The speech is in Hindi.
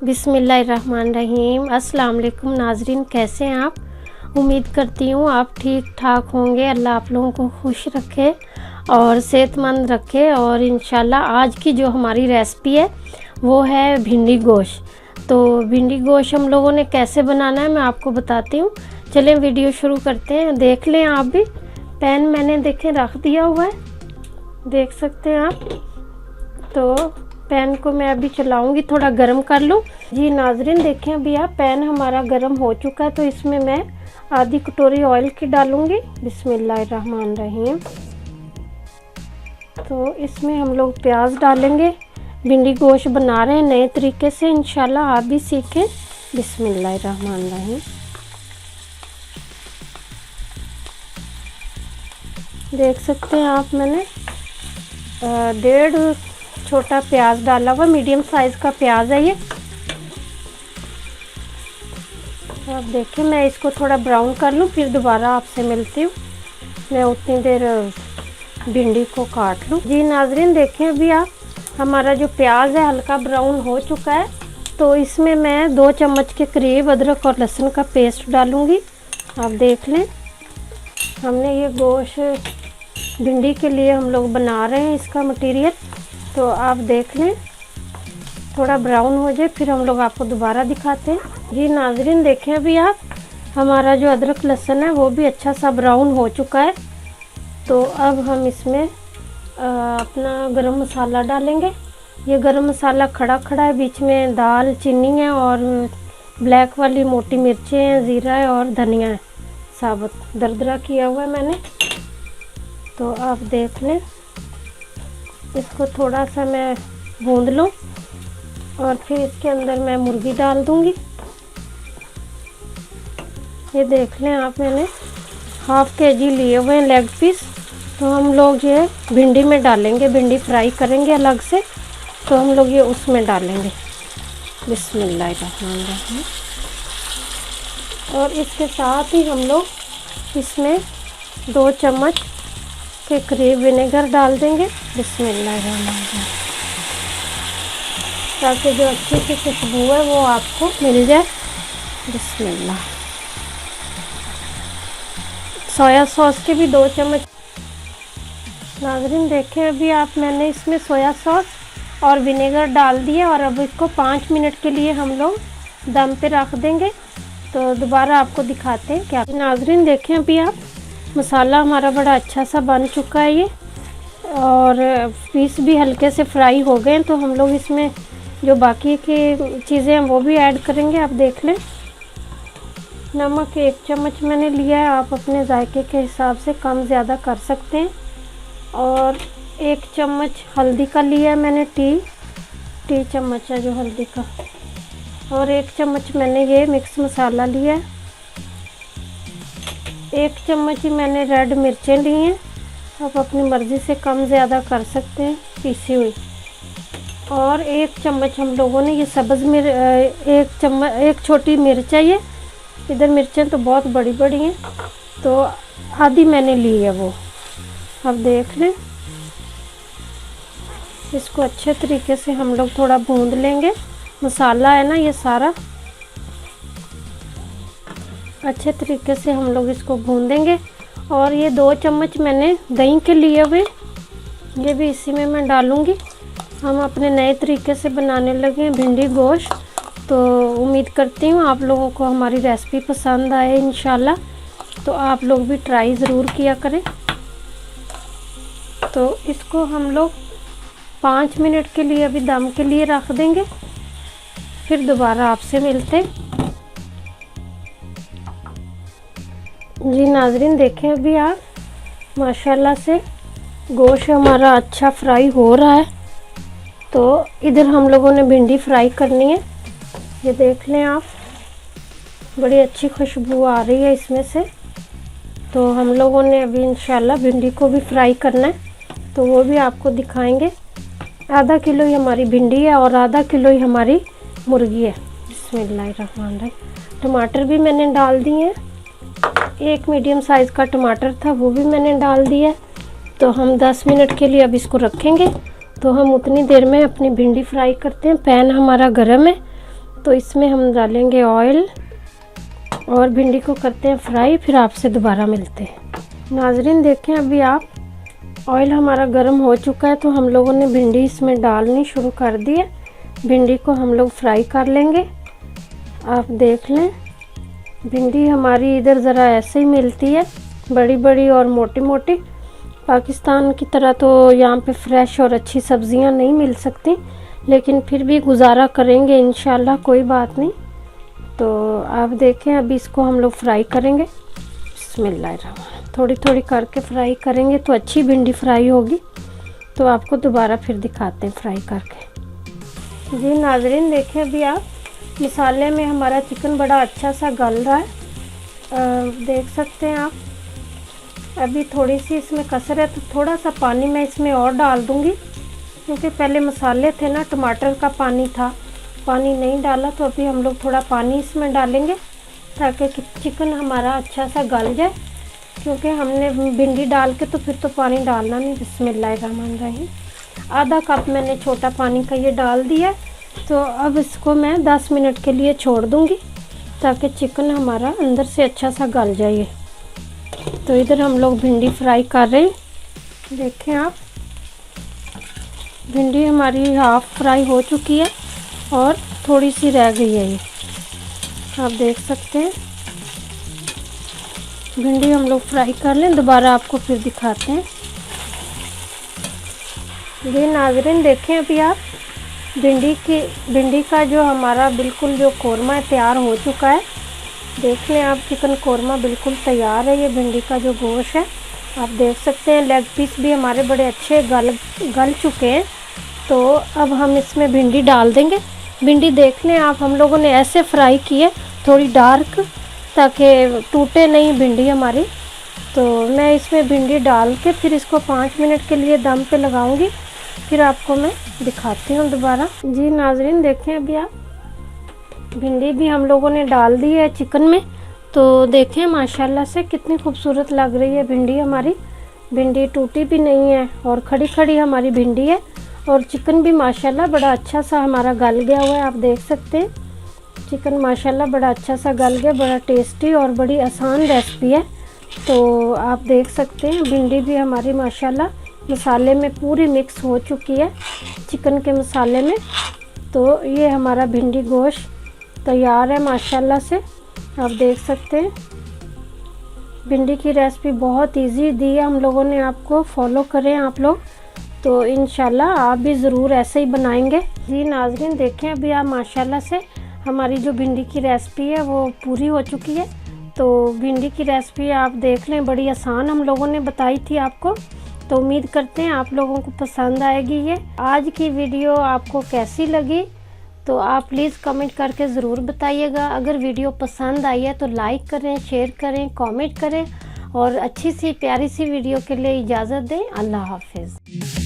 बिस्मिल्लाहिर्रहमानिर्रहीम। अस्सलाम वालेकुम नाजरीन, कैसे हैं आप? उम्मीद करती हूँ आप ठीक ठाक होंगे। अल्लाह आप लोगों को खुश रखे और सेहतमंद रखे। और इंशाल्लाह आज की जो हमारी रेसिपी है वो है भिंडी गोश्त। तो भिंडी गोश्त हम लोगों ने कैसे बनाना है मैं आपको बताती हूँ। चलें वीडियो शुरू करते हैं। देख लें आप भी, पैन मैंने देखें रख दिया हुआ है, देख सकते हैं आप। तो पैन को मैं अभी चलाऊंगी, थोड़ा गर्म कर लूँ। जी नाजरीन देखें, अभी आप पैन हमारा गर्म हो चुका है। तो इसमें मैं आधी कटोरी ऑयल की डालूंगी। बिस्मिल्लाहिर्रहमानिर्रहीम। तो इसमें हम लोग प्याज डालेंगे। भिंडी गोश्त बना रहे हैं नए तरीके से, इंशाल्लाह आप भी सीखें। बिस्मिल्लाहिर्रहमानिर्रहीम। देख सकते हैं आप, मैंने 1.5 छोटा प्याज डाला हुआ, मीडियम साइज़ का प्याज है ये। आप देखिए, मैं इसको थोड़ा ब्राउन कर लूँ, फिर दोबारा आपसे मिलती हूँ। मैं उतनी देर भिंडी को काट लूँ। जी नाजरीन देखें, अभी आप हमारा जो प्याज है हल्का ब्राउन हो चुका है। तो इसमें मैं 2 चम्मच के करीब अदरक और लहसुन का पेस्ट डालूँगी। आप देख लें, हमने ये गोश्त भिंडी के लिए हम लोग बना रहे हैं इसका मटेरियल। तो आप देख लें, थोड़ा ब्राउन हो जाए फिर हम लोग आपको दोबारा दिखाते हैं। जी नाजरीन देखें, अभी आप हमारा जो अदरक लहसुन है वो भी अच्छा सा ब्राउन हो चुका है। तो अब हम इसमें अपना गरम मसाला डालेंगे। ये गरम मसाला खड़ा खड़ा है, बीच में दाल चीनी है और ब्लैक वाली मोटी मिर्चें हैं, ज़ीरा है और धनिया है, साबुत दरदरा किया हुआ है मैंने। तो आप देख लें, इसको थोड़ा सा मैं भून लूँ और फिर इसके अंदर मैं मुर्गी डाल दूँगी। ये देख लें आप, मैंने 1/2 kg लिए हुए हैं लेग पीस। तो हम लोग ये भिंडी में डालेंगे, भिंडी फ्राई करेंगे अलग से, तो हम लोग ये उसमें डालेंगे। बिस्मिल्लाहिर्रहमानिर्रहीम। और इसके साथ ही हम लोग इसमें 2 चम्मच के करीब विनेगर डाल देंगे। बिस्मिल्लाहिर्रहमानिर्रहीम, ताकि जो अच्छी सी खुशबू है वो आपको मिल जाए। बिस्मिल्लाह। सोया सॉस के भी 2 चम्मच। नाज़रीन देखें, अभी आप मैंने इसमें सोया सॉस और विनेगर डाल दिया और अब इसको 5 मिनट के लिए हम लोग दम पे रख देंगे। तो दोबारा आपको दिखाते हैं क्या। नाज़रीन देखें, अभी आप मसाला हमारा बड़ा अच्छा सा बन चुका है ये, और पीस भी हल्के से फ्राई हो गए। तो हम लोग इसमें जो बाकी की चीज़ें हैं वो भी ऐड करेंगे। आप देख लें, नमक 1 चम्मच मैंने लिया है, आप अपने जायके के हिसाब से कम ज़्यादा कर सकते हैं। और 1 चम्मच हल्दी का लिया है मैंने, टी चम्मच है जो हल्दी का। और 1 चम्मच मैंने ये मिक्स मसाला लिया है। 1 चम्मच ही मैंने रेड मिर्चें ली हैं, आप अपनी मर्ज़ी से कम ज़्यादा कर सकते हैं, पीसी हुई। और 1 चम्मच हम लोगों ने ये सब्ज़ मिर्च, 1 छोटी मिर्च है ये। इधर मिर्चें तो बहुत बड़ी बड़ी हैं, तो आधी मैंने ली है वो। अब देख लें, इसको अच्छे तरीके से हम लोग थोड़ा भून लेंगे। मसाला है ना ये सारा, अच्छे तरीके से हम लोग इसको भून देंगे। और ये 2 चम्मच मैंने दही के लिए हुए, ये भी इसी में मैं डालूँगी। हम अपने नए तरीके से बनाने लगे हैं भिंडी गोश्त। तो उम्मीद करती हूँ आप लोगों को हमारी रेसिपी पसंद आए इंशाल्लाह। तो आप लोग भी ट्राई ज़रूर किया करें। तो इसको हम लोग 5 मिनट के लिए अभी दम के लिए रख देंगे, फिर दोबारा आपसे मिलते। जी नाजरीन देखें, अभी आप माशाल्लाह से गोश्त हमारा अच्छा फ्राई हो रहा है। तो इधर हम लोगों ने भिंडी फ्राई करनी है। ये देख लें आप, बड़ी अच्छी खुशबू आ रही है इसमें से। तो हम लोगों ने अभी इंशाल्लाह भिंडी को भी फ्राई करना है, तो वो भी आपको दिखाएंगे। आधा किलो ही हमारी भिंडी है और आधा किलो ही हमारी मुर्गी है। बिस्मिल्लाहिर्रहमानिर्रहीम। टमाटर भी मैंने डाल दिए हैं, 1 मीडियम साइज़ का टमाटर था वो भी मैंने डाल दिया। तो हम 10 मिनट के लिए अब इसको रखेंगे। तो हम उतनी देर में अपनी भिंडी फ्राई करते हैं। पैन हमारा गर्म है, तो इसमें हम डालेंगे ऑयल और भिंडी को करते हैं फ्राई, फिर आपसे दोबारा मिलते हैं। नाजरीन देखें अभी आप, ऑयल हमारा गर्म हो चुका है तो हम लोगों ने भिंडी इसमें डालनी शुरू कर दी है। भिंडी को हम लोग फ्राई कर लेंगे। आप देख लें भिंडी हमारी इधर ज़रा ऐसे ही मिलती है, बड़ी बड़ी और मोटी मोटी। पाकिस्तान की तरह तो यहाँ पे फ्रेश और अच्छी सब्जियाँ नहीं मिल सकती, लेकिन फिर भी गुजारा करेंगे इंशाल्लाह, कोई बात नहीं। तो आप देखें अभी इसको हम लोग फ्राई करेंगे। बिस्मिल्लाहिर्रहमानिर्रहीम, थोड़ी थोड़ी करके फ्राई करेंगे तो अच्छी भिंडी फ्राई होगी। तो आपको दोबारा फिर दिखाते हैं फ्राई करके। जी नाजरीन देखें अभी आप, मसाले में हमारा चिकन बड़ा अच्छा सा गल रहा है, देख सकते हैं आप। अभी थोड़ी सी इसमें कसर है तो थोड़ा सा पानी मैं इसमें और डाल दूंगी, क्योंकि पहले मसाले थे ना, टमाटर का पानी था, पानी नहीं डाला। तो अभी हम लोग थोड़ा पानी इसमें डालेंगे ताकि चिकन हमारा अच्छा सा गल जाए, क्योंकि हमने भिंडी डाल के तो फिर तो पानी डालना नहीं। बिस्मिल्लाहिर्रहमानिर्रहीम, आधा कप मैंने छोटा पानी का ये डाल दिया। तो अब इसको मैं 10 मिनट के लिए छोड़ दूंगी ताकि चिकन हमारा अंदर से अच्छा सा गल जाए। तो इधर हम लोग भिंडी फ्राई कर रहे हैं। देखें आप, भिंडी हमारी हाफ फ्राई हो चुकी है और थोड़ी सी रह गई है, ये आप देख सकते हैं। भिंडी हम लोग फ्राई कर लें, दोबारा आपको फिर दिखाते हैं। ये नाज़रीन देखें अभी आप, भिंडी का जो हमारा बिल्कुल जो कोरमा है तैयार हो चुका है। देख लें आप, चिकन कोरमा बिल्कुल तैयार है। ये भिंडी का जो गोश्त है आप देख सकते हैं, लेग पीस भी हमारे बड़े अच्छे गल चुके हैं। तो अब हम इसमें भिंडी डाल देंगे। भिंडी देख लें आप, हम लोगों ने ऐसे फ्राई की है थोड़ी डार्क, ताकि टूटे नहीं भिंडी हमारी। तो मैं इसमें भिंडी डाल के फिर इसको 5 मिनट के लिए दम पे लगाऊंगी, फिर आपको मैं दिखाती हूँ दोबारा। जी नाजरीन देखें अभी आप, भिंडी भी हम लोगों ने डाल दी है चिकन में। तो देखें माशाल्लाह से कितनी खूबसूरत लग रही है भिंडी हमारी। भिंडी टूटी भी नहीं है और खड़ी खड़ी हमारी भिंडी है, और चिकन भी माशाल्लाह बड़ा अच्छा सा हमारा गल गया हुआ है। आप देख सकते हैं चिकन माशाल्लाह बड़ा अच्छा सा गल गया, बड़ा टेस्टी और बड़ी आसान रेसिपी है। तो आप देख सकते हैं भिंडी भी हमारी माशाल्लाह मसाले में पूरी मिक्स हो चुकी है, चिकन के मसाले में। तो ये हमारा भिंडी गोश्त तैयार है माशाल्लाह से। आप देख सकते हैं भिंडी की रेसिपी बहुत इजी दी है हम लोगों ने आपको, फॉलो करें आप लोग तो इंशाल्लाह आप भी ज़रूर ऐसे ही बनाएंगे। जी नाज़रीन देखें अभी आप, माशाल्लाह से हमारी जो भिंडी की रेसिपी है वो पूरी हो चुकी है। तो भिंडी की रेसिपी आप देख लें, बड़ी आसान हम लोगों ने बताई थी आपको। तो उम्मीद करते हैं आप लोगों को पसंद आएगी ये आज की वीडियो। आपको कैसी लगी तो आप प्लीज़ कमेंट करके ज़रूर बताइएगा। अगर वीडियो पसंद आई है तो लाइक करें, शेयर करें, कमेंट करें, और अच्छी सी प्यारी सी वीडियो के लिए इजाज़त दें। अल्लाह हाफिज़।